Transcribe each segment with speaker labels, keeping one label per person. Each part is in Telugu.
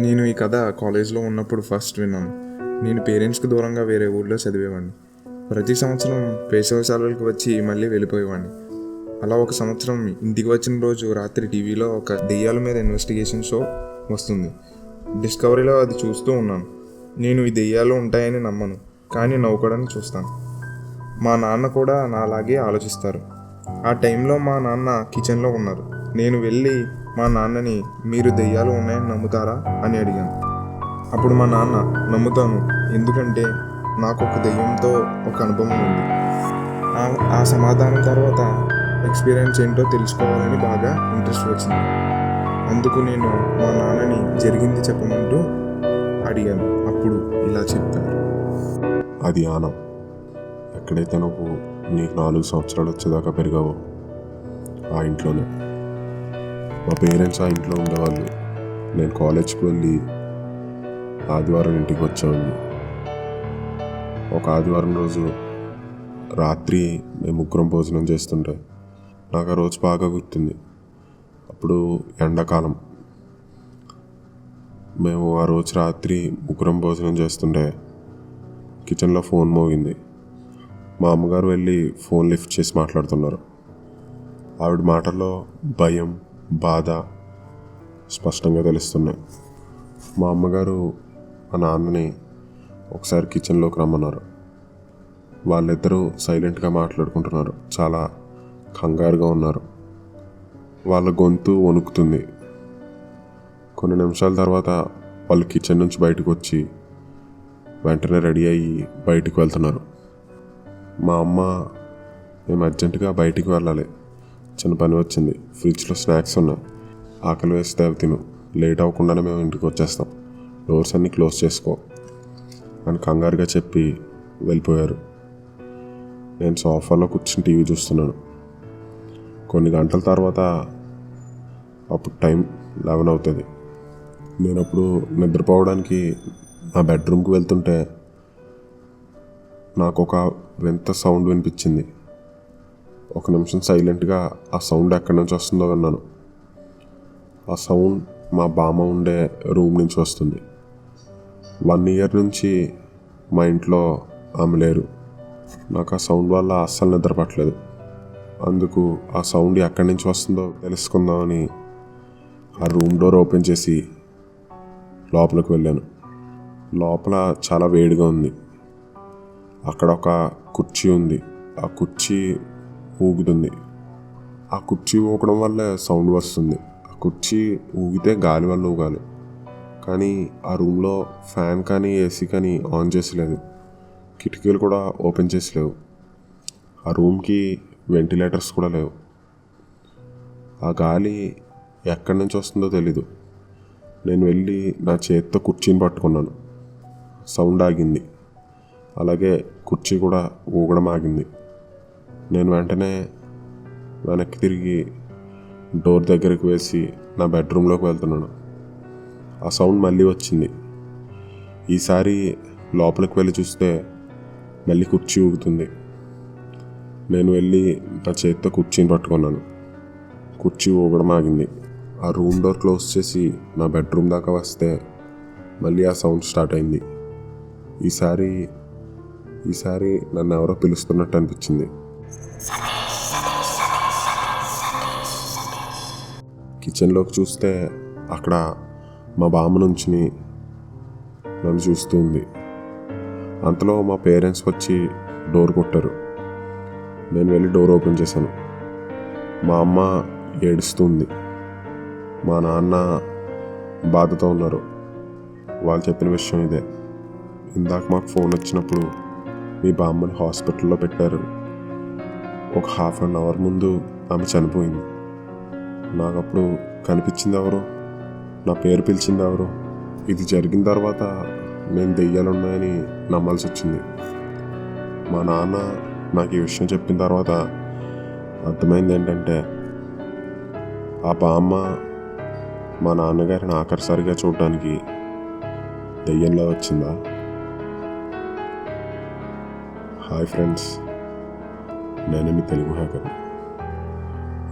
Speaker 1: నేను ఈ కథ కాలేజ్లో ఉన్నప్పుడు ఫస్ట్ విన్నాను. నేను పేరెంట్స్కి దూరంగా వేరే ఊళ్ళో చదివేవాడిని. ప్రతి సంవత్సరం వేసవి సెలవులకు వచ్చి మళ్ళీ వెళ్ళిపోయేవాడిని. అలా ఒక సంవత్సరం ఇంటికి వచ్చిన రోజు రాత్రి టీవీలో ఒక దెయ్యాల మీద ఇన్వెస్టిగేషన్ షో వస్తుంది. డిస్కవరీలో అది చూస్తూ ఉన్నాను. నేను ఈ దెయ్యాలు ఉంటాయని నమ్మను, కానీ నవ్వుకోవడానికి చూస్తాను. మా నాన్న కూడా నాలాగే ఆలోచిస్తారు. ఆ టైంలో మా నాన్న కిచెన్లో ఉన్నారు. నేను వెళ్ళి మా నాన్నని, మీరు దెయ్యాలు ఉన్నాయని నమ్ముతారా అని అడిగాను. అప్పుడు మా నాన్న, నమ్ముతాను, ఎందుకంటే నాకు ఒక దెయ్యంతో ఒక అనుభవం ఉంది. ఆ సమాధానం తర్వాత ఎక్స్పీరియన్స్ ఏంటో తెలుసుకోవాలని బాగా ఇంట్రెస్ట్ వచ్చింది. అందుకు నేను మా నాన్నని జరిగింది చెప్పమంటూ అడిగాను. అప్పుడు ఇలా చెప్పారు.
Speaker 2: అది ఆనం. ఎక్కడైతే నువ్వు నీకు 4 సంవత్సరాలు వచ్చేదాకా పెరిగావో ఆ ఇంట్లోనే. మా పేరెంట్స్ ఆ ఇంట్లో ఉండేవాళ్ళు. నేను కాలేజ్కి వెళ్ళి ఆదివారం ఇంటికి వచ్చేవాడిని. ఒక ఆదివారం రోజు రాత్రి మేము ముగ్గురం భోజనం చేస్తుంటే నాకు ఆ రోజు బాగా గుర్తుంది. అప్పుడు ఎండాకాలం. మేము ఆ రోజు రాత్రి ముగ్గురం భోజనం చేస్తుంటే కిచెన్లో ఫోన్ మోగింది. మా అమ్మగారు వెళ్ళి ఫోన్ లిఫ్ట్ చేసి మాట్లాడుతున్నారు. ఆవిడ మాటల్లో భయం, బాధ స్పష్టంగా తెలుస్తున్నాయి. మా అమ్మగారు మా నాన్నని ఒకసారి కిచెన్లోకి రమ్మన్నారు. వాళ్ళిద్దరూ సైలెంట్గా మాట్లాడుకుంటున్నారు. చాలా కంగారుగా ఉన్నారు. వాళ్ళ గొంతు వణుకుతుంది. కొన్ని నిమిషాల తర్వాత వాళ్ళు కిచెన్ నుంచి బయటకు వచ్చి వెంటనే రెడీ అయ్యి బయటికి వెళ్తున్నారు. మా అమ్మ, మేము అర్జెంటుగా బయటికి వెళ్ళాలి, చిన్న పని వచ్చింది, ఫ్రిడ్జ్లో స్నాక్స్ ఉన్నాయి, ఆకలి వేస్తే అవి తిను, లేట్ అవ్వకుండానే మేము ఇంటికి వచ్చేస్తాం, డోర్స్ అన్నీ క్లోజ్ చేసుకో అని కంగారుగా చెప్పి వెళ్ళిపోయారు. నేను సోఫాలో కూర్చుని టీవీ చూస్తున్నాను. కొన్ని గంటల తర్వాత అప్పుడు టైం 11 అవుతుంది. నేను అప్పుడు నిద్రపోవడానికి నా బెడ్రూమ్కి వెళ్తుంటే నాకు ఒక వింత సౌండ్ వినిపించింది. ఒక నిమిషం సైలెంట్గా ఆ సౌండ్ ఎక్కడి నుంచి వస్తుందో విన్నాను. ఆ సౌండ్ మా బామ్మ ఉండే రూమ్ నుంచి వస్తుంది. 1 ఇయర్ నుంచి మా ఇంట్లో ఆమె లేరు. నాకు ఆ సౌండ్ వల్ల అస్సలు నిద్ర పట్టలేదు. అందుకు ఆ సౌండ్ ఎక్కడి నుంచి వస్తుందో తెలుసుకుందామని ఆ రూమ్ డోర్ ఓపెన్ చేసి లోపలికి వెళ్ళాను. లోపల చాలా వేడిగా ఉంది. అక్కడ ఒక కుర్చీ ఉంది. ఆ కుర్చీ ఊగుతుంది. ఆ కుర్చీ ఊగడం వల్ల సౌండ్ వస్తుంది. ఆ కుర్చీ ఊగితే గాలి వల్ల ఊగాలి. కానీ ఆ రూమ్లో ఫ్యాన్ కానీ ఏసీ కానీ ఆన్ చేసలేదు. కిటికీలు కూడా ఓపెన్ చేసలేవు. ఆ రూమ్కి వెంటిలేటర్స్ కూడా లేవు. ఆ గాలి ఎక్కడి నుంచి వస్తుందో తెలీదు. నేను వెళ్ళి నా చేతితో కుర్చీని పట్టుకున్నాను. సౌండ్ ఆగింది. అలాగే కుర్చీ కూడా ఊగడం ఆగింది. నేను వెంటనే వెనక్కి తిరిగి డోర్ దగ్గరికి వేసి నా బెడ్రూమ్లోకి వెళ్తున్నాను. ఆ సౌండ్ మళ్ళీ వచ్చింది. ఈసారి లోపలికి వెళ్ళి చూస్తే మళ్ళీ కుర్చీ ఊగుతుంది. నేను వెళ్ళి నా చేతితో కుర్చీని పట్టుకున్నాను. కుర్చీ ఊగడం ఆగింది. ఆ రూమ్ డోర్ క్లోజ్ చేసి నా బెడ్రూమ్ దాకా వస్తే మళ్ళీ ఆ సౌండ్ స్టార్ట్ అయింది. ఈసారి నన్ను ఎవరో పిలుస్తున్నట్టు అనిపించింది. కిచెన్లోకి చూస్తే అక్కడ మా బామ్మ నుంచుని నన్ను చూస్తూ ఉంది. అంతలో మా పేరెంట్స్ వచ్చి డోర్ కొట్టారు. నేను వెళ్ళి డోర్ ఓపెన్ చేశాను. మా అమ్మ ఏడుస్తుంది. మా నాన్న బాధతో ఉన్నారు. వాళ్ళు చెప్పిన విషయం ఇదే. ఇందాక మాకు ఫోన్ వచ్చినప్పుడు మీ బామ్మని హాస్పిటల్లో పెట్టారు. ఒక ½ అన్ అవర్ ముందు ఆమె చనిపోయింది. నాకు అప్పుడు కనిపించింది ఎవరు, నా పేరు పిలిచింది ఎవరు? ఇది జరిగిన తర్వాత నేను దెయ్యాలు ఉన్నాయని నమ్మాల్సి వచ్చింది. మా నాన్న నాకు ఈ విషయం చెప్పిన తర్వాత అర్థమైంది ఏంటంటే, ఆ బామ్మ మా నాన్నగారిని ఆఖరిసారిగా చూడడానికి దెయ్యంలో వచ్చిందా? హాయ్ ఫ్రెండ్స్, నేను మీ తెలుగు హ్యాకర్.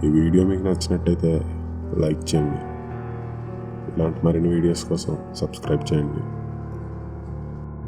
Speaker 2: ఈ వీడియో మీకు నచ్చినట్టయితే లైక్ చేయండి. ఇలాంటి మరిన్ని వీడియోస్ కోసం సబ్స్క్రైబ్ చేయండి.